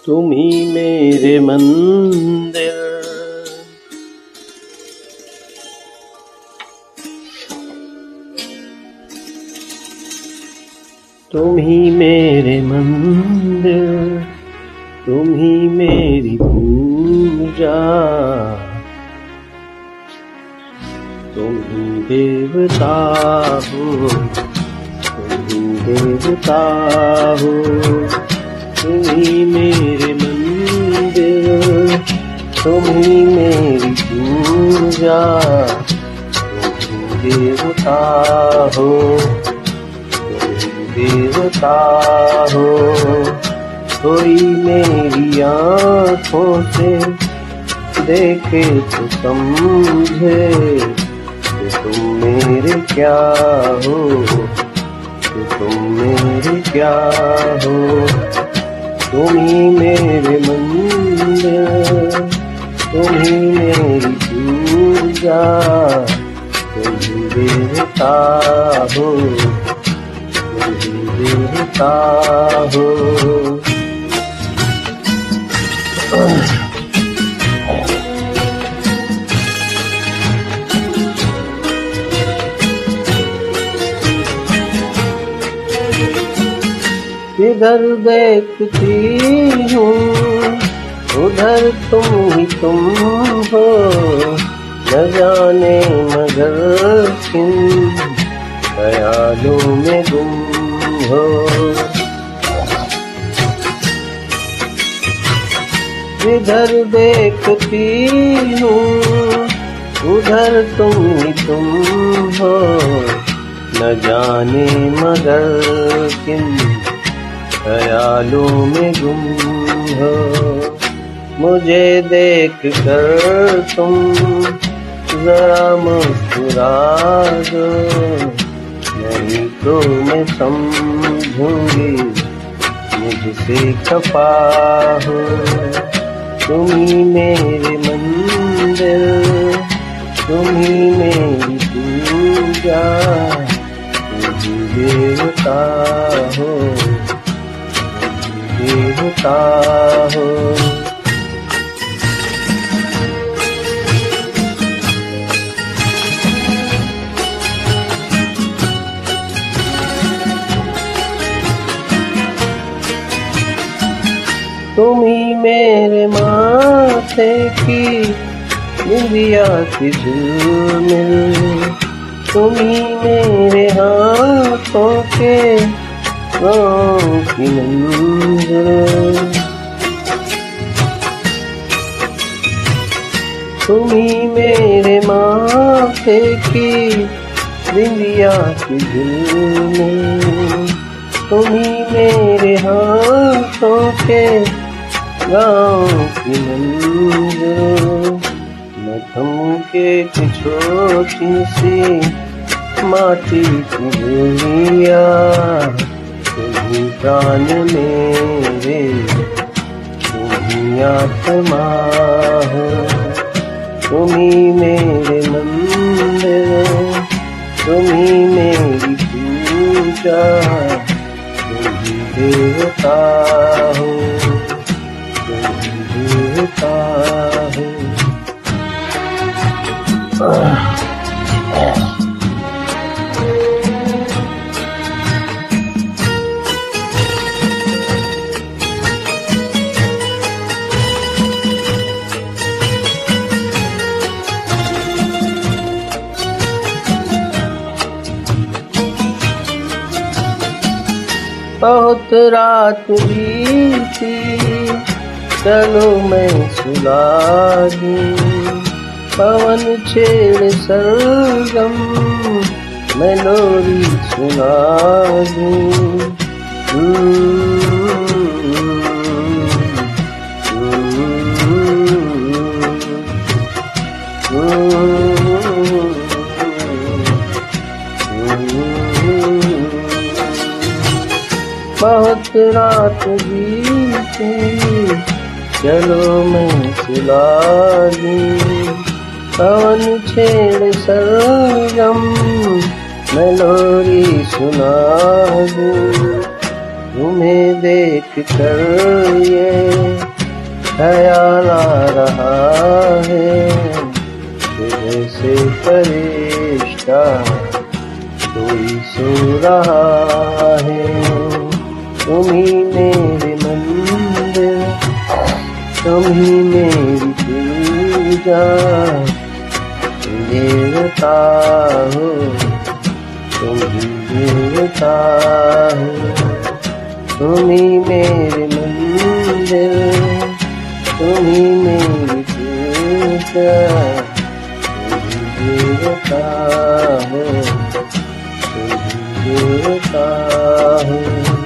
तुम ही मेरे मंदिर, तुम ही मेरे मंदिर, तुम ही मेरी पूजा, तुम ही देवता हो, तुम ही देवता हो। तुम ही मेरे मंदिर, तुम ही मेरी पूजा, तुम ही देवता हो, तुम ही देवता हो। कोई मेरी आँखों से देखे तो समझे कि तुम मेरे क्या हो, कि तुम मेरे क्या हो। तुम ही मेरे मंदिर, तुम ही मेरी पूजा, तुम ही देवता हो, तुम ही देवता हो। इधर देखती हूँ उधर तुम ही तुम हो, न जाने मगर किन ख्यालों में गुम हो। इधर देखती हूँ उधर तुम ही तुम हो, न जाने मगर किन ख्यालों में गुम हो। मुझे देख कर तुम जरा मुस्कुरा दो, नहीं तो मैं समझूंगी मुझसे खफा हो। तुम ही मेरे मंदिर, तुम ही मेरी पूजा, तुम ही देवता हो, देवता हो। तुम ही मेरे माथे की बिंदिया की झूमिल, तुम ही मेरे हाथों के पाँव की मंजिल। तुम ही मेरे माथे की बिंदिया की झूमिल, तुम ही मेरे हाथों के गाँव की मंजिल। मैं थम के छोटी सी माटी की गुड़िया, तुम ही प्राण मेरे, तुम ही आत्मा हो। तुम ही मेरे मंदिर, तुम ही मेरी पूजा, तुम ही देवता हो, तुम ही देवता हो। बहुत रात बीती, चलो मैं सुला दूं, पवन छेड़ सरगम, मैं लोरी सुना दूं। बहुत रात बीती, चलो मैं सुला दूं, पवन छेड़ सरगम, मैं लोरी सुना दूं। तुम्हें देख कर ये ख्याल आ रहा है जैसे फरिश्ता कोई सो रहा है। तुम ही मेरे मंदिर, तुम ही मेरी पूजा, देवता हो तुम ही देवता हो। तुम ही मेरे मंदिर, तुम ही मेरी पूजा, तुम ही देवता हो तुम ही देवता हो।